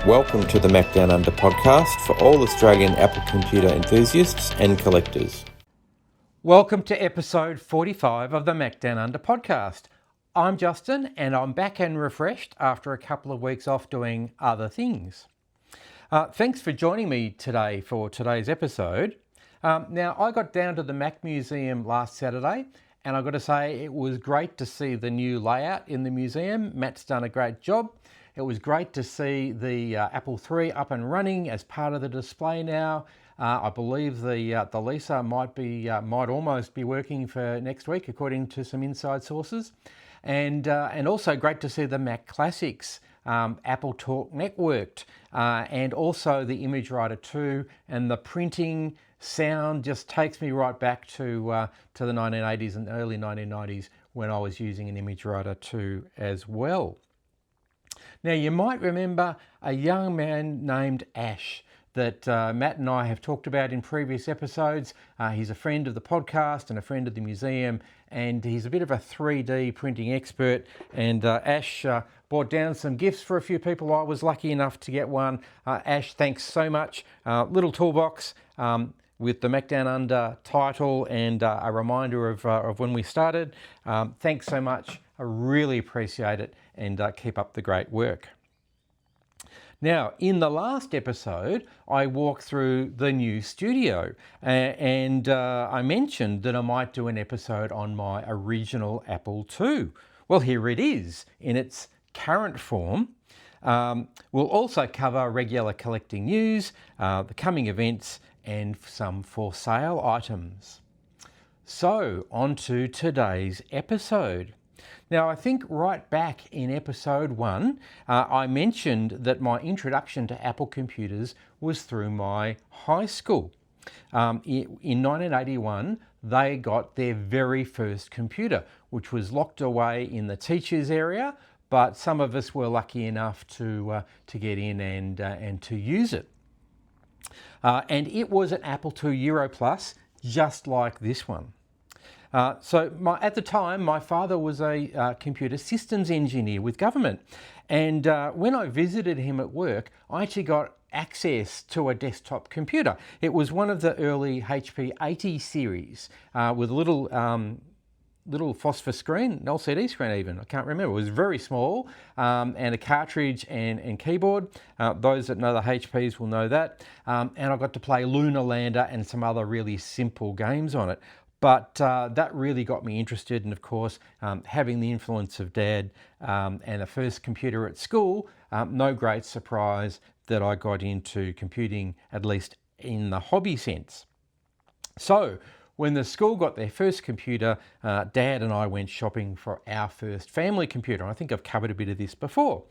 Welcome to the Macdownunder Podcast for all Australian Apple computer enthusiasts and collectors. Welcome to episode 45 of the Macdownunder Podcast. I'm Justin and I'm back and refreshed after a couple of weeks off doing other things. Thanks for joining me today for today's episode. Now, I got down to the Mac Museum last Saturday and I've got to say it was great to see the new layout in the museum. Matt's done a great job. It was great to see the Apple III up and running as part of the display now. I believe the Lisa might almost be working for next week, according to some inside sources, and also great to see the Mac Classics Apple Talk networked, and also the Image Writer 2, and the printing sound just takes me right back to the 1980s and early 1990s when I was using an Image Writer 2 as well. Now, you might remember a young man named Ash that Matt and I have talked about in previous episodes. He's a friend of the podcast and a friend of the museum, and he's a bit of a 3D printing expert. And Ash brought down some gifts for a few people. I was lucky enough to get one. Ash, thanks so much. Little toolbox with the Macdownunder title and a reminder of when we started. Thanks so much. I really appreciate it, and keep up the great work. Now, in the last episode, I walked through the new studio and I mentioned that I might do an episode on my original Apple II. Well, here it is in its current form. We'll also cover regular collecting news, the coming events, and some for sale items. So, on to today's episode. Now, I think right back in episode 1, I mentioned that my introduction to Apple computers was through my high school. In 1981, they got their very first computer, which was locked away in the teachers' area, but some of us were lucky enough to get in and to use it. And it was an Apple II Europlus, just like this one. At the time, my father was a computer systems engineer with government. And when I visited him at work, I actually got access to a desktop computer. It was one of the early HP 80 series with a little phosphor screen, an LCD screen even, I can't remember. It was very small, and a cartridge and keyboard. Those that know the HPs will know that. And I got to play Lunar Lander and some other really simple games on it. But that really got me interested, and of course, having the influence of Dad and a first computer at school, no great surprise that I got into computing, at least in the hobby sense. So, when the school got their first computer, Dad and I went shopping for our first family computer. I think I've covered a bit of this before.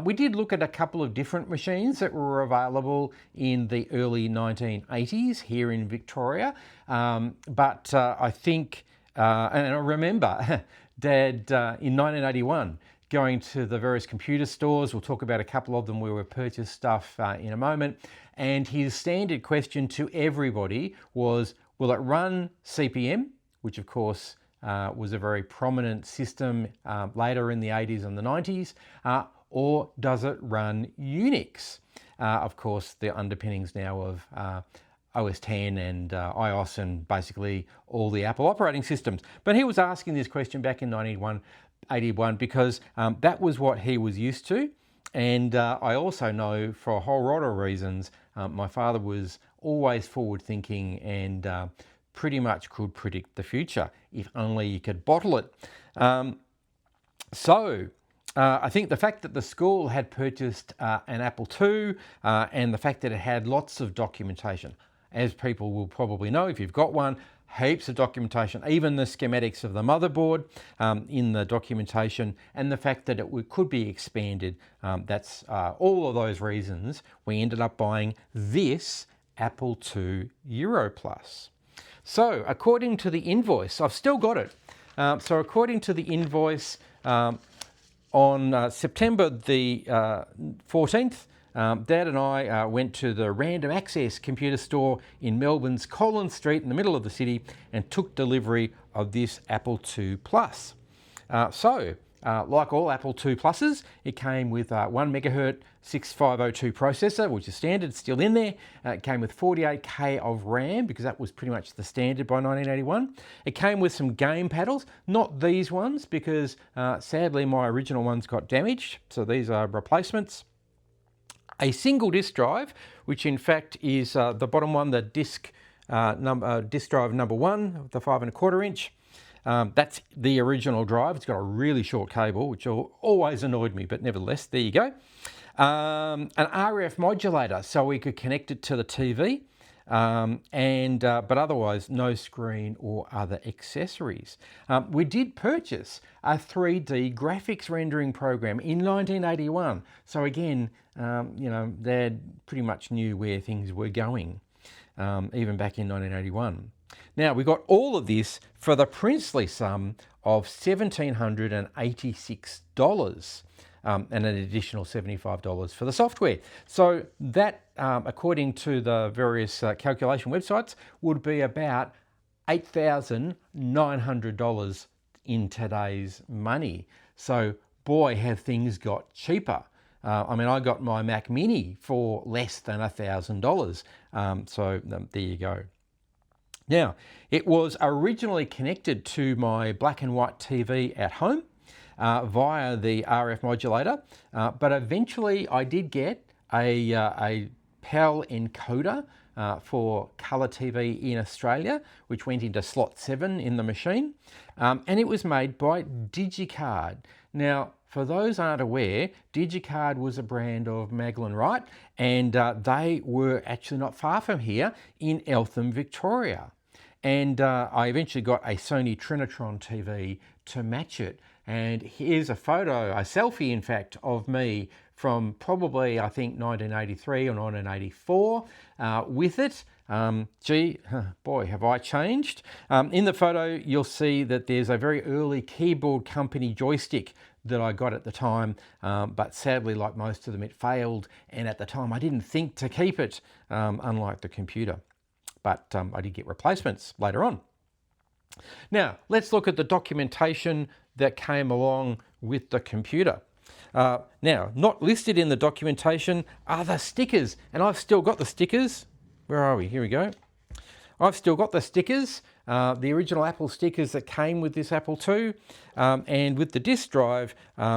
We did look at a couple of different machines that were available in the early 1980s here in Victoria. But I think, and I remember Dad in 1981 going to the various computer stores. We'll talk about a couple of them where we purchased stuff in a moment. And his standard question to everybody was, will it run CP/M, which of course was a very prominent system later in the 80s and the 90s, or does it run Unix? Of course, the underpinnings now of OS X and iOS and basically all the Apple operating systems. But he was asking this question back in 1981 because that was what he was used to. And I also know, for a whole lot of reasons, my father was always forward thinking and pretty much could predict the future, if only you could bottle it. I think the fact that the school had purchased an Apple II and the fact that it had lots of documentation, as people will probably know if you've got one, heaps of documentation, even the schematics of the motherboard in the documentation, and the fact that it could be expanded. That's all of those reasons we ended up buying this Apple II Europlus. So according to the invoice, I've still got it. So according to the invoice, on September the 14th, Dad and I went to the Random Access computer store in Melbourne's Collins Street in the middle of the city and took delivery of this Apple II Plus. So Like all Apple II Pluses, it came with 1 megahertz 6502 processor, which is standard, still in there. It came with 48K of RAM, because that was pretty much the standard by 1981. It came with some game paddles, not these ones, because sadly my original ones got damaged, so these are replacements. A single disk drive, which in fact is the bottom one, the disk drive number 1, the 5¼ inch. That's the original drive. It's got a really short cable, which always annoyed me, but nevertheless, there you go. An RF modulator, so we could connect it to the TV, but otherwise no screen or other accessories. We did purchase a 3D graphics rendering program in 1981. So again, they pretty much knew where things were going, even back in 1981. Now, we got all of this for the princely sum of $1,786 and an additional $75 for the software. So that, according to the various calculation websites, would be about $8,900 in today's money. So boy, have things got cheaper. I got my Mac Mini for less than $1,000. So there you go. Now, it was originally connected to my black and white TV at home via the RF modulator, but eventually I did get a PAL encoder for colour TV in Australia, which went into slot 7 in the machine, and it was made by DigiCard. Now, for those aren't aware, DigiCard was a brand of Magdalen Wright, and they were actually not far from here in Eltham, Victoria. And I eventually got a Sony Trinitron TV to match it. And here's a photo, a selfie in fact, of me from probably, I think, 1983 or 1984 with it. Boy, have I changed. In the photo, you'll see that there's a very early keyboard company joystick that I got at the time, but sadly, like most of them, it failed. And at the time, I didn't think to keep it, unlike the computer. But I did get replacements later on. Now, let's look at the documentation that came along with the computer. Now, not listed in the documentation are the stickers, and I've still got the stickers. Where are we? Here we go. I've still got the stickers, the original Apple stickers that came with this Apple II, and with the disk drive,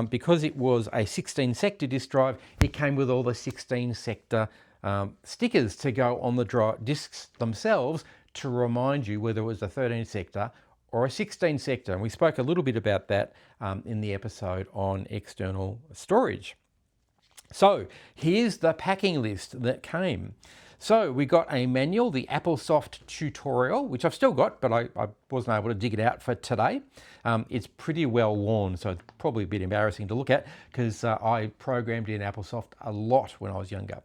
because it was a 16-sector disk drive, it came with all the 16-sector stickers to go on the discs themselves to remind you whether it was a 13-sector or a 16-sector. And we spoke a little bit about that in the episode on external storage. So here's the packing list that came. So we got a manual, the AppleSoft tutorial, which I've still got, but I wasn't able to dig it out for today. It's pretty well worn, so it's probably a bit embarrassing to look at because I programmed in AppleSoft a lot when I was younger.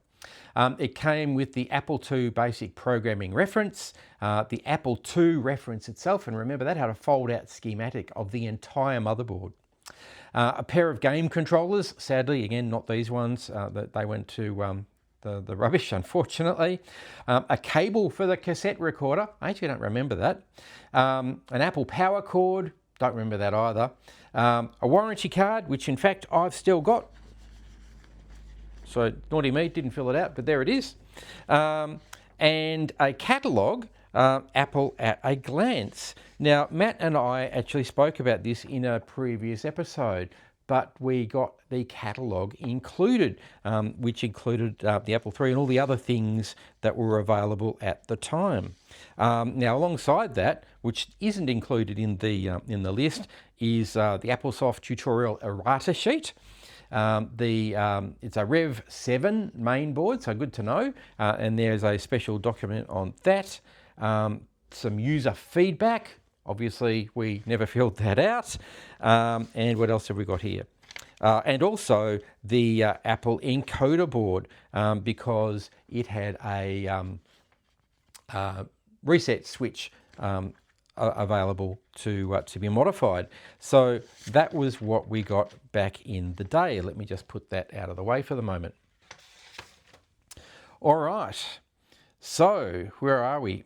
It came with the Apple II basic programming reference, the Apple II reference itself, and remember that had a fold-out schematic of the entire motherboard. A pair of game controllers, sadly, again, not these ones, they went to the rubbish, unfortunately. A cable for the cassette recorder, I actually don't remember that. An Apple power cord, don't remember that either. A warranty card, which in fact I've still got. So naughty me, didn't fill it out, but there it is. And a catalogue, Apple at a glance. Now, Matt and I actually spoke about this in a previous episode, but we got the catalogue included, which included the Apple III and all the other things that were available at the time. Now, alongside that, which isn't included in the list, is the AppleSoft tutorial errata sheet. It's a Rev 7 main board, so good to know. And there's a special document on that. Some user feedback. Obviously, we never filled that out. And what else have we got here? And also the Apple encoder board, because it had a reset switch available to be modified. So that was what we got back in the day. Let me just put that out of the way for the moment. All right, so where are we?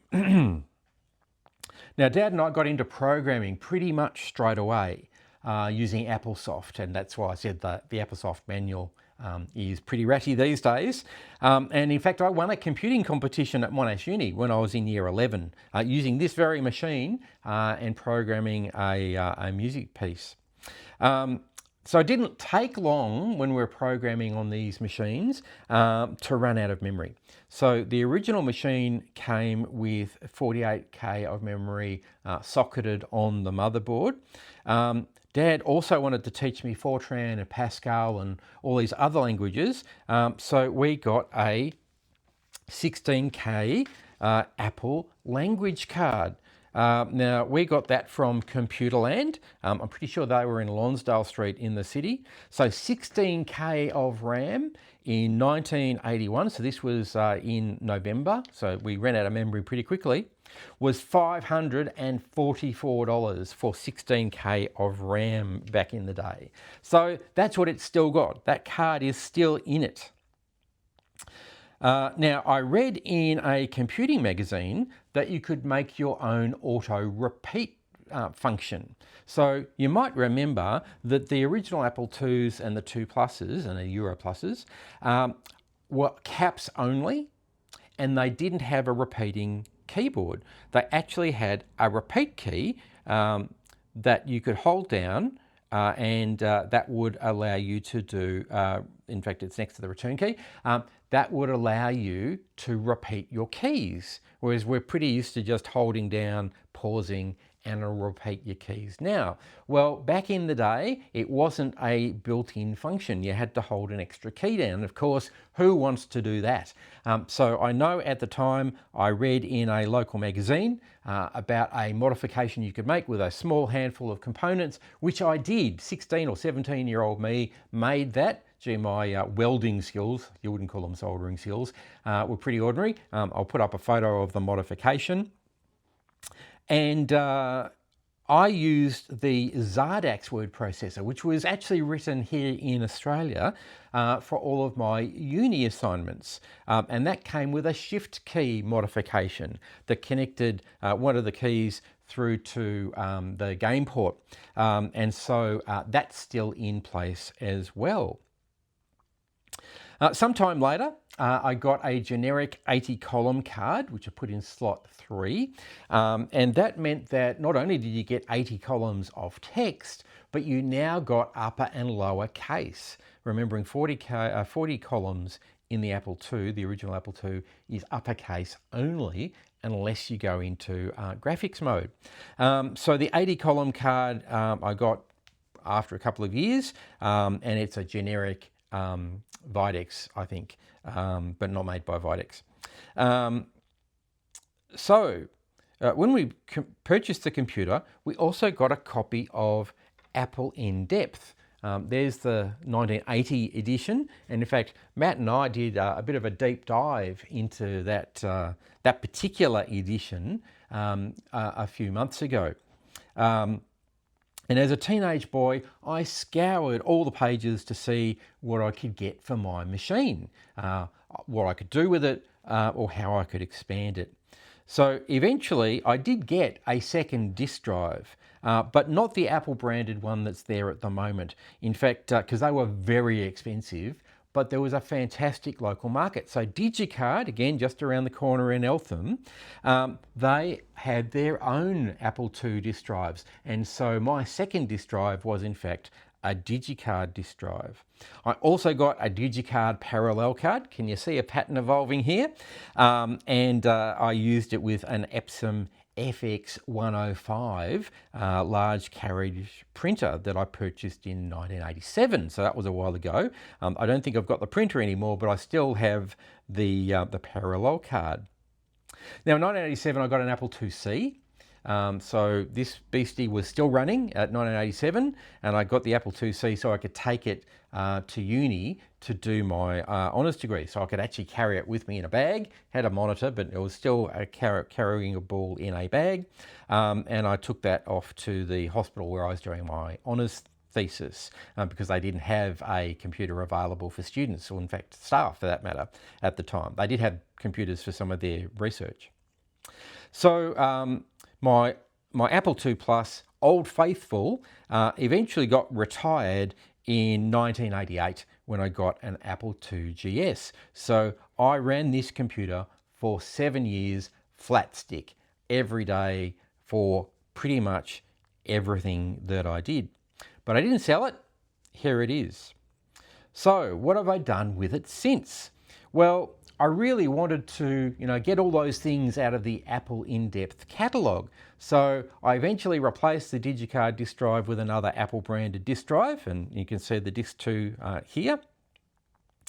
Now, Dad and I got into programming pretty much straight away. using AppleSoft, and that's why I said that the AppleSoft manual is pretty ratty these days. And in fact, I won a computing competition at Monash Uni when I was in year 11 using this very machine and programming a music piece. So it didn't take long when we were programming on these machines to run out of memory. So the original machine came with 48K of memory socketed on the motherboard. Dad also wanted to teach me Fortran and Pascal and all these other languages. So we got a 16K Apple language card. Now, we got that from Computerland. I'm pretty sure they were in Lonsdale Street in the city. So 16K of RAM in 1981, so this was in November, so we ran out of memory pretty quickly, was $544 for 16K of RAM back in the day. So that's what it's still got. That card is still in it. Now, I read in a computing magazine that you could make your own auto repeat function. So you might remember that the original Apple IIs and the 2 Pluses and the Europluses were caps only, and they didn't have a repeating keyboard. They actually had a repeat key that you could hold down and that would allow you to do, in fact, it's next to the return key, that would allow you to repeat your keys, whereas we're pretty used to just holding down, pausing, and it'll repeat your keys now. Well, back in the day, it wasn't a built-in function. You had to hold an extra key down. Of course, who wants to do that? So I know at the time I read in a local magazine about a modification you could make with a small handful of components, which I did. 16 or 17-year-old me made that. Gee, my welding skills, you wouldn't call them soldering skills, were pretty ordinary. I'll put up a photo of the modification. And I used the Zardax word processor, which was actually written here in Australia for all of my uni assignments. And that came with a shift key modification that connected one of the keys through to the game port. And so that's still in place as well. Sometime later, I got a generic 80-column card, which I put in slot 3. And that meant that not only did you get 80 columns of text, but you now got upper and lower case. Remembering 40 columns in the Apple II, the original Apple II, is uppercase only unless you go into graphics mode. So the 80-column card I got after a couple of years, and it's a generic Videx, I think, but not made by Videx. When we purchased the computer, we also got a copy of Apple In Depth. There's the 1980 edition, and in fact, Matt and I did a bit of a deep dive into that particular edition a few months ago. And as a teenage boy, I scoured all the pages to see what I could get for my machine, what I could do with it, or how I could expand it. So eventually I did get a second disk drive, but not the Apple branded one that's there at the moment. In fact, because they were very expensive, but there was a fantastic local market. So DigiCard, again, just around the corner in Eltham, they had their own Apple II disk drives. And so my second disk drive was, in fact, a DigiCard disk drive. I also got a DigiCard parallel card. Can you see a pattern evolving here? And I used it with an Epson FX105 large carriage printer that I purchased in 1987. So that was a while ago. I don't think I've got the printer anymore, but I still have the parallel card. Now in 1987, I got an Apple IIc. So this beastie was still running at 1987, and I got the Apple IIc so I could take it to uni to do my honours degree. So I could actually carry it with me in a bag, had a monitor, but it was still carrying a ball in a bag. And I took that off to the hospital where I was doing my honours thesis because they didn't have a computer available for students, or in fact staff for that matter, at the time. They did have computers for some of their research. So my my Apple II Plus, Old Faithful, eventually got retired in 1988 when I got an Apple II GS. So I ran this computer for 7 years flat stick every day for pretty much everything that I did. But I didn't sell it. Here it is. So what have I done with it since? Well, I really wanted to, get all those things out of the Apple in-depth catalogue. So I eventually replaced the DigiCard disk drive with another Apple branded disk drive, and you can see the disk 2 here.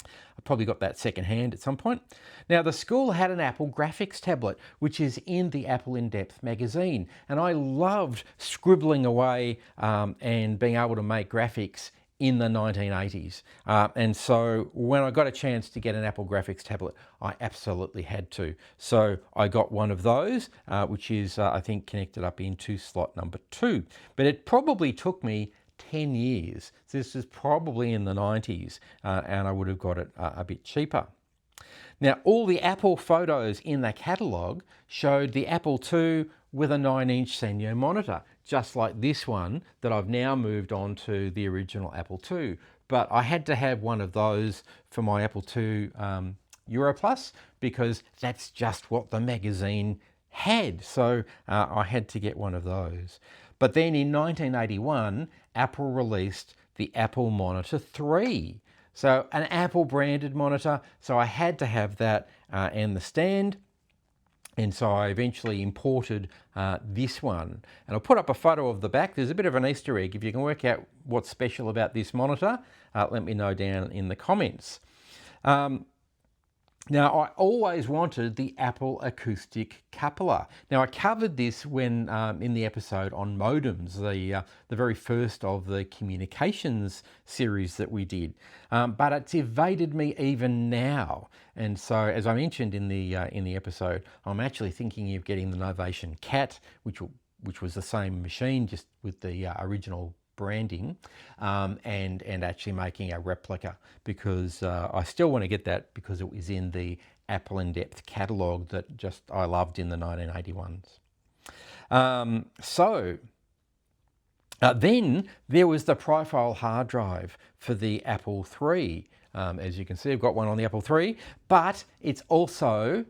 I probably got that secondhand at some point. Now, the school had an Apple graphics tablet, which is in the Apple In-Depth magazine, and I loved scribbling away and being able to make graphics in the 1980s. And so when I got a chance to get an Apple graphics tablet, I absolutely had to. So I got one of those, which is, I think, connected up into slot number 2. But it probably took me 10 years. So this is probably in the 90s, and I would have got it a bit cheaper. Now, all the Apple photos in the catalogue showed the Apple II with a 9-inch Sanyo monitor, just like this one that I've now moved on to the original Apple II. But I had to have one of those for my Apple II Europlus because that's just what the magazine had. So I had to get one of those. But then in 1981, Apple released the Apple Monitor 3. So an Apple branded monitor, so I had to have that and the stand. And so I eventually imported this one. And I'll put up a photo of the back. There's a bit of an Easter egg. If you can work out what's special about this monitor, let me know down in the comments. Now, I always wanted the Apple acoustic coupler. Now, I covered this when in the episode on modems, the very first of the communications series that we did. But it's evaded me even now. And so, as I mentioned in the episode, I'm actually thinking of getting the Novation Cat, which was the same machine, just with the original branding, and actually making a replica, because I still want to get that because it was in the Apple In-Depth catalogue that I loved in the 1981s. Then there was the profile hard drive for the Apple III. As you can see, I've got one on the Apple III, but it's also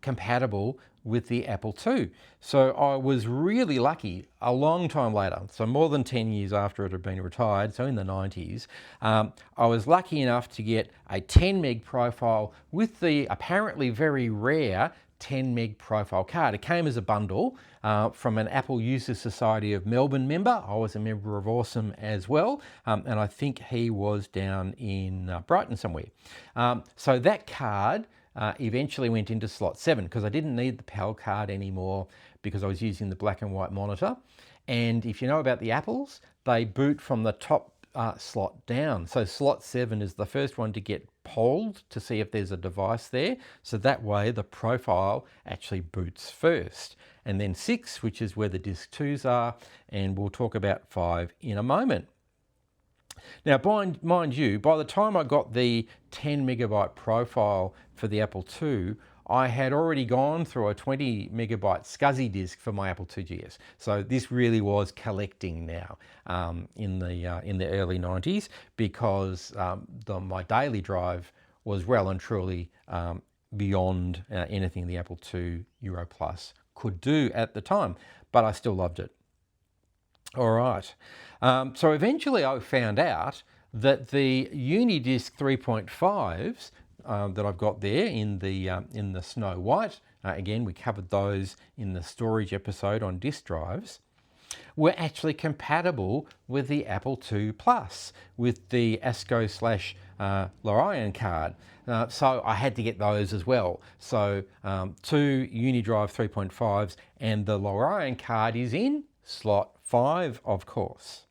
compatible with the Apple II. So I was really lucky a long time later, so more than 10 years after it had been retired, so in the 90s, I was lucky enough to get a 10 meg profile with the apparently very rare 10 meg profile card. It came as a bundle from an Apple Users Society of Melbourne member. I was a member of Awesome as well, and I think he was down in Brighton somewhere. So that card eventually went into slot 7 because I didn't need the PAL card anymore because I was using the black and white monitor. And if you know about the Apples, they boot from the top slot down. So slot 7 is the first one to get polled to see if there's a device there. So that way the profile actually boots first. And then 6, which is where the disk 2s are, and we'll talk about 5 in a moment. Now, mind you, by the time I got the 10 megabyte profile for the Apple II, I had already gone through a 20 megabyte SCSI disk for my Apple II GS. So this really was collecting now in the early 90s, because my daily drive was well and truly beyond anything the Apple II Europlus could do at the time, but I still loved it. All right. So eventually I found out that the Unidisc 3.5s that I've got there in the Snow White, again, we covered those in the storage episode on disk drives, were actually compatible with the Apple II Plus, with the ASCO/Lorion card. So I had to get those as well. So 2 Unidrive 3.5s, and the Lorion card is in slot 5, of course.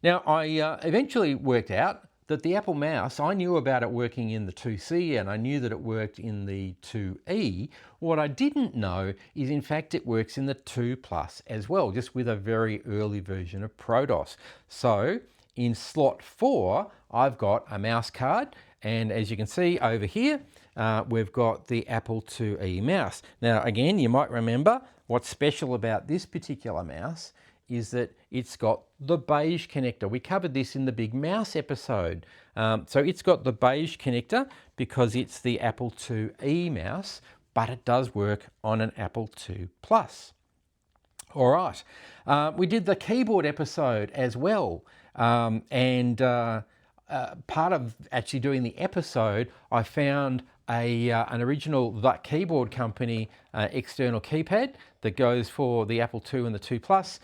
Now, I eventually worked out that the Apple mouse, I knew about it working in the 2C, and I knew that it worked in the 2E. What I didn't know is, in fact, it works in the 2 Plus as well, just with a very early version of ProDOS. So in slot 4, I've got a mouse card, and as you can see over here, we've got the Apple IIe mouse. Now, again, you might remember what's special about this particular mouse is that it's got the beige connector. We covered this in the big mouse episode. So it's got the beige connector because it's the Apple IIe mouse, but it does work on an Apple II Plus. All right, we did the keyboard episode as well, and part of actually doing the episode, I found an original That Keyboard Company external keypad that goes for the Apple II and the II Plus.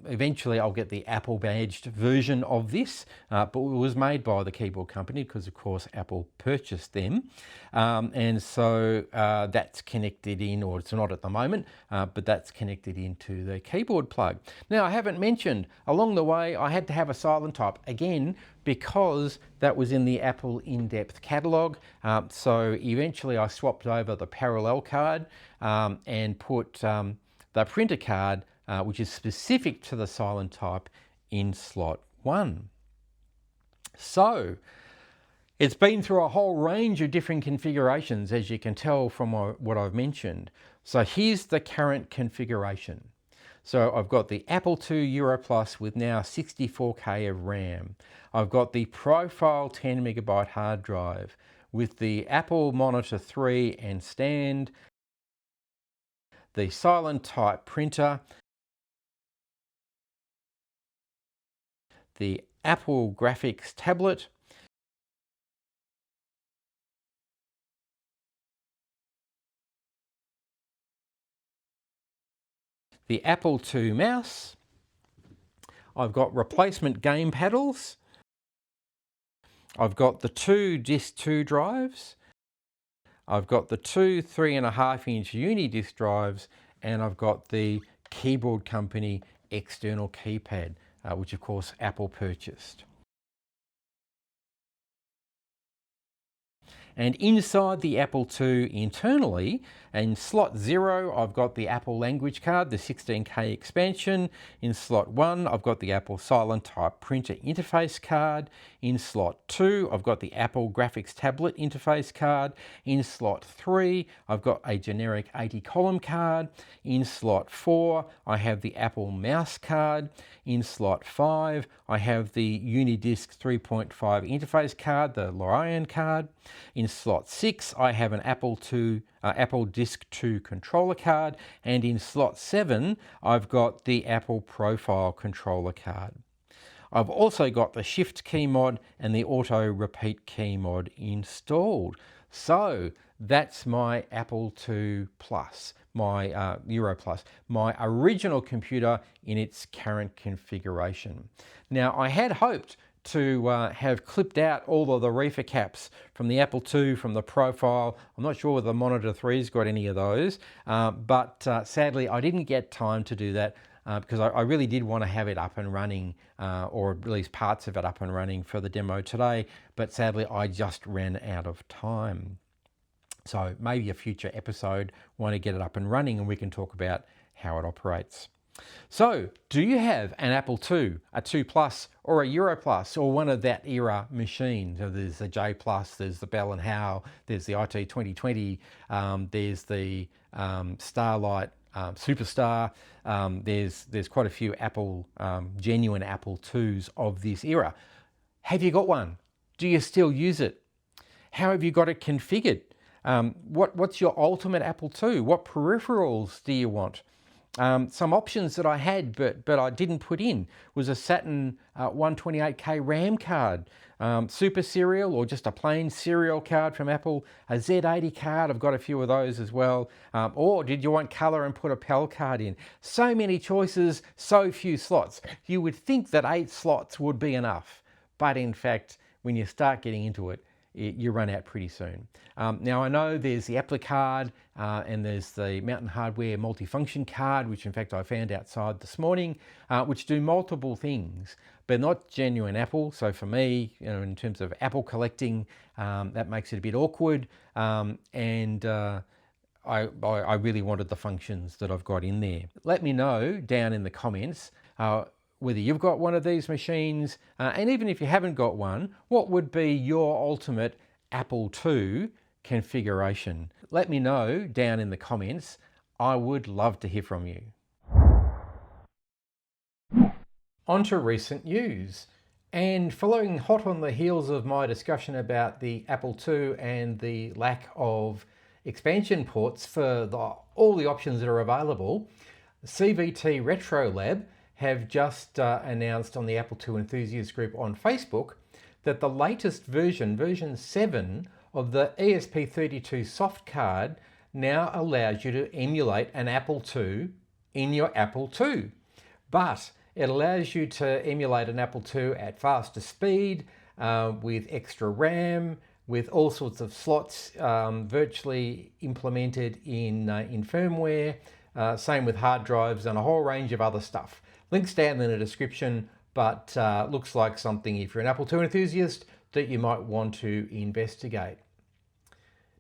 Eventually I'll get the Apple badged version of this, but it was made by the keyboard company because of course Apple purchased them, and so that's connected in, or it's not at the moment, but that's connected into the keyboard plug. Now, I haven't mentioned along the way I had to have a silent type again because that was in the Apple in-depth catalogue, so eventually I swapped over the parallel card and put the printer card, which is specific to the silent type, in slot 1. So it's been through a whole range of different configurations, as you can tell from what I've mentioned. So here's the current configuration. So I've got the Apple II Europlus with now 64K of RAM. I've got the profile 10 megabyte hard drive with the Apple Monitor 3 and stand, the silent type printer, the Apple graphics tablet, the Apple II mouse, I've got replacement game paddles, I've got the two Disk 2 drives, I've got the two 3.5-inch Unidisc drives, and I've got the keyboard company external keypad, which of course Apple purchased. And inside the Apple II internally, in slot 0, I've got the Apple language card, the 16K expansion. In slot 1, I've got the Apple silent type printer interface card. In slot 2, I've got the Apple graphics tablet interface card. In slot 3, I've got a generic 80-column card. In slot 4, I have the Apple mouse card. In slot 5, I have the Unidisc 3.5 interface card, the Lorian card. In slot 6, I have an Apple Disk 2 controller card, and in slot 7, I've got the Apple Profile controller card. I've also got the Shift key mod and the Auto Repeat key mod installed. So that's my Apple II Plus, my Europlus, my original computer in its current configuration. Now, I had hoped to have clipped out all of the reefer caps from the Apple II, from the Profile. I'm not sure whether the Monitor 3's got any of those, but sadly I didn't get time to do that because I really did want to have it up and running, or at least parts of it up and running for the demo today, but sadly I just ran out of time. So maybe a future episode, want to get it up and running and we can talk about how it operates. So, do you have an Apple II, a II Plus, or a Europlus, or one of that era machines? So there's the J Plus, there's the Bell & Howell, there's the IT 2020, there's the Starlight Superstar. There's quite a few Apple, genuine Apple IIs of this era. Have you got one? Do you still use it? How have you got it configured? What's your ultimate Apple II? What peripherals do you want? Some options that I had but I didn't put in was a Saturn 128K RAM card, Super Serial, or just a plain serial card from Apple, a Z80 card, I've got a few of those as well, or did you want color and put a PAL card in? So many choices, so few slots. You would think that 8 slots would be enough, but in fact when you start getting into it, you run out pretty soon. Now I know there's the Apple card and there's the Mountain Hardware multifunction card, which in fact I found outside this morning, which do multiple things, but not genuine Apple. So for me, in terms of Apple collecting, that makes it a bit awkward. I really wanted the functions that I've got in there. Let me know down in the comments whether you've got one of these machines, and even if you haven't got one, what would be your ultimate Apple II configuration? Let me know down in the comments. I would love to hear from you. On to recent news. And following hot on the heels of my discussion about the Apple II and the lack of expansion ports for all the options that are available, CVT Retro Lab have just announced on the Apple II enthusiast group on Facebook that the latest version 7 of the ESP32 soft card now allows you to emulate an Apple II in your Apple II. But it allows you to emulate an Apple II at faster speed, with extra RAM, with all sorts of slots virtually implemented in firmware, same with hard drives and a whole range of other stuff. Links down in the description, but looks like something, if you're an Apple II enthusiast, that you might want to investigate.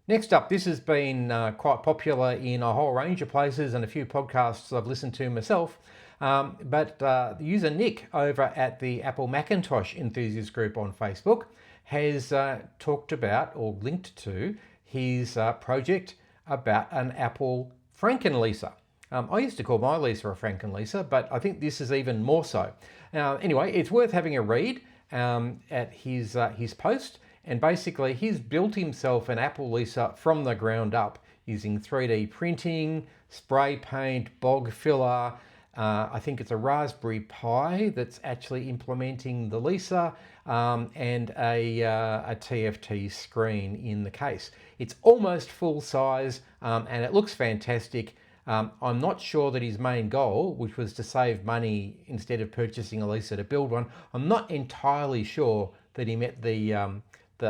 Next up, this has been quite popular in a whole range of places and a few podcasts I've listened to myself. But the user Nick over at the Apple Macintosh enthusiast group on Facebook has talked about or linked to his project about an Apple Franken-Lisa. I used to call my Lisa a Franken-Lisa, but I think this is even more so. Anyway, it's worth having a read at his post, and basically he's built himself an Apple Lisa from the ground up using 3D printing, spray paint, bog filler. I think it's a Raspberry Pi that's actually implementing the Lisa, and a TFT screen in the case. It's almost full size, and it looks fantastic. I'm not sure that his main goal, which was to save money instead of purchasing a Lisa to build one, I'm not entirely sure that he met the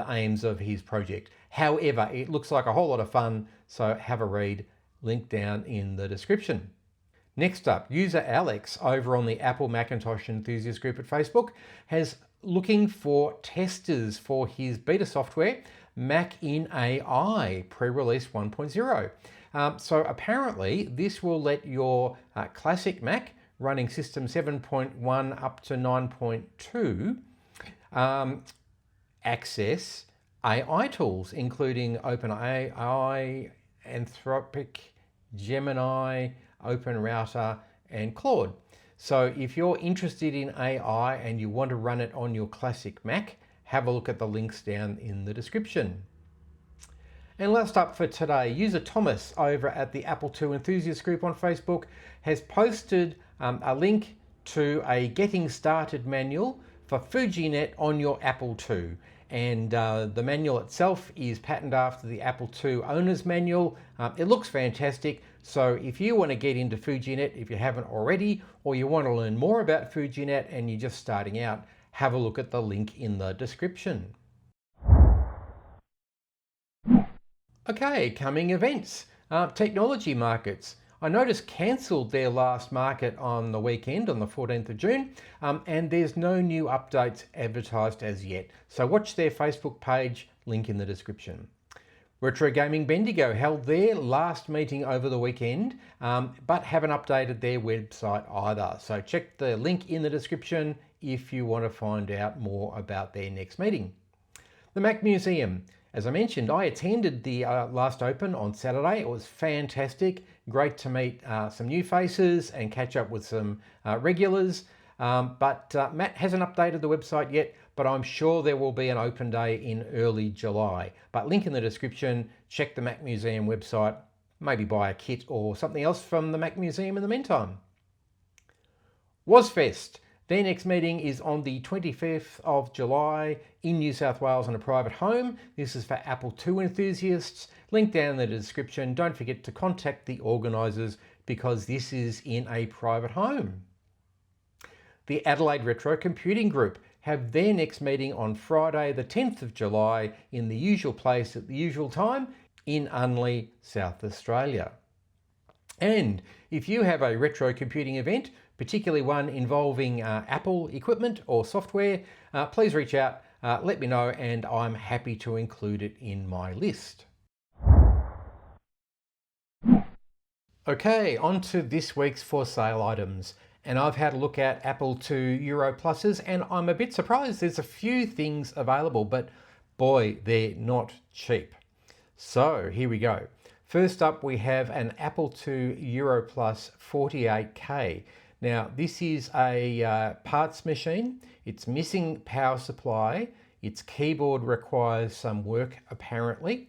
aims of his project. However, it looks like a whole lot of fun, so have a read. Link down in the description. Next up, user Alex over on the Apple Macintosh enthusiast group at Facebook has looking for testers for his beta software, Mac in AI pre-release 1.0. So apparently this will let your classic Mac running system 7.1 up to 9.2 access AI tools, including OpenAI, Anthropic, Gemini, OpenRouter, and Claude. So if you're interested in AI and you want to run it on your classic Mac, have a look at the links down in the description. And last up for today, user Thomas over at the Apple II enthusiast group on Facebook has posted a link to a getting started manual for FujiNet on your Apple II. And the manual itself is patterned after the Apple II owner's manual. It looks fantastic. So if you want to get into FujiNet, if you haven't already, or you want to learn more about FujiNet and you're just starting out, have a look at the link in the description. Okay, coming events. Technology markets. I noticed cancelled their last market on the weekend, on the 14th of June, and there's no new updates advertised as yet. So watch their Facebook page, link in the description. Retro Gaming Bendigo held their last meeting over the weekend, but haven't updated their website either. So check the link in the description if you want to find out more about their next meeting. The Mac Museum. As I mentioned, I attended the last open on Saturday. It was fantastic. Great to meet some new faces and catch up with some regulars. But Matt hasn't updated the website yet, but I'm sure there will be an open day in early July. But link in the description, check the Mac Museum website, maybe buy a kit or something else from the Mac Museum in the meantime. WasFest. Their next meeting is on the 25th of July in New South Wales in a private home. This is for Apple II enthusiasts. Link down in the description. Don't forget to contact the organisers because this is in a private home. The Adelaide Retro Computing Group have their next meeting on Friday the 10th of July in the usual place at the usual time in Unley, South Australia. And if you have a retro computing event, particularly one involving Apple equipment or software, please reach out, let me know, and I'm happy to include it in my list. Okay, on to this week's for sale items. And I've had a look at Apple II Europluses, and I'm a bit surprised there's a few things available, but boy, they're not cheap. So here we go. First up, we have an Apple II Europlus 48K. Now, this is a parts machine. It's missing power supply. Its keyboard requires some work, apparently.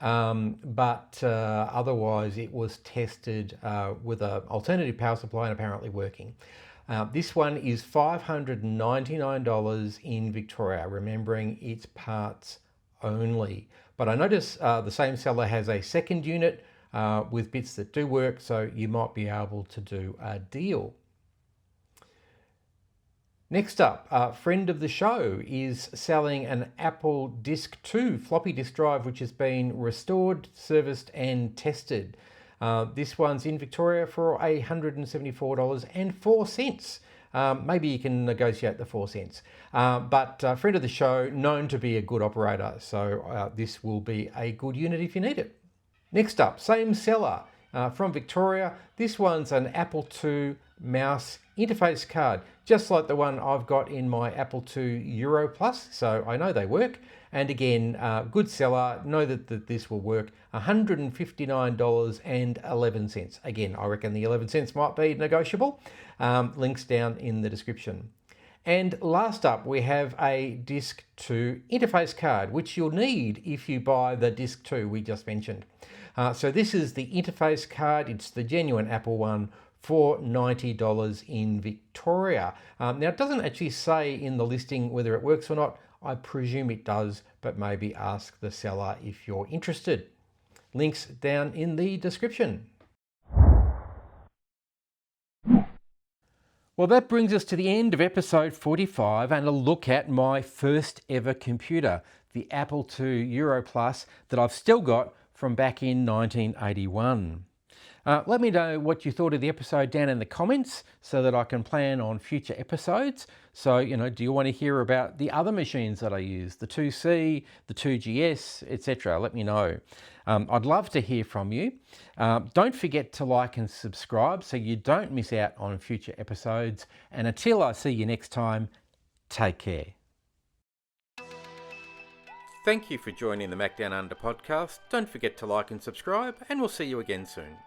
But otherwise, it was tested with an alternative power supply and apparently working. This one is $599 in Victoria, remembering it's parts only. But I notice the same seller has a second unit with bits that do work, so you might be able to do a deal. Next up, friend of the show is selling an Apple Disc 2 floppy disk drive, which has been restored, serviced and tested. This one's in Victoria for $174.04. Maybe you can negotiate the 4 cents. But friend of the show, known to be a good operator. So this will be a good unit if you need it. Next up, same seller from Victoria. This one's an Apple II mouse interface card, just like the one I've got in my Apple II Europlus. So I know they work. And again, good seller, know that this will work. $159.11. Again, I reckon the 11 cents might be negotiable. Links down in the description. And last up, we have a Disc 2 interface card, which you'll need if you buy the Disc 2 we just mentioned. So this is the interface card. It's the genuine Apple one for $90 in Victoria. Now, it doesn't actually say in the listing whether it works or not. I presume it does, but maybe ask the seller if you're interested. Links down in the description. Well, that brings us to the end of episode 45 and a look at my first ever computer, the Apple II Europlus that I've still got from back in 1981. Let me know what you thought of the episode down in the comments so that I can plan on future episodes. So, do you want to hear about the other machines that I use, the 2C, the 2GS, etc.? Let me know. I'd love to hear from you. Don't forget to like and subscribe so you don't miss out on future episodes. And until I see you next time, take care. Thank you for joining the Macdownunder Podcast. Don't forget to like and subscribe, and we'll see you again soon.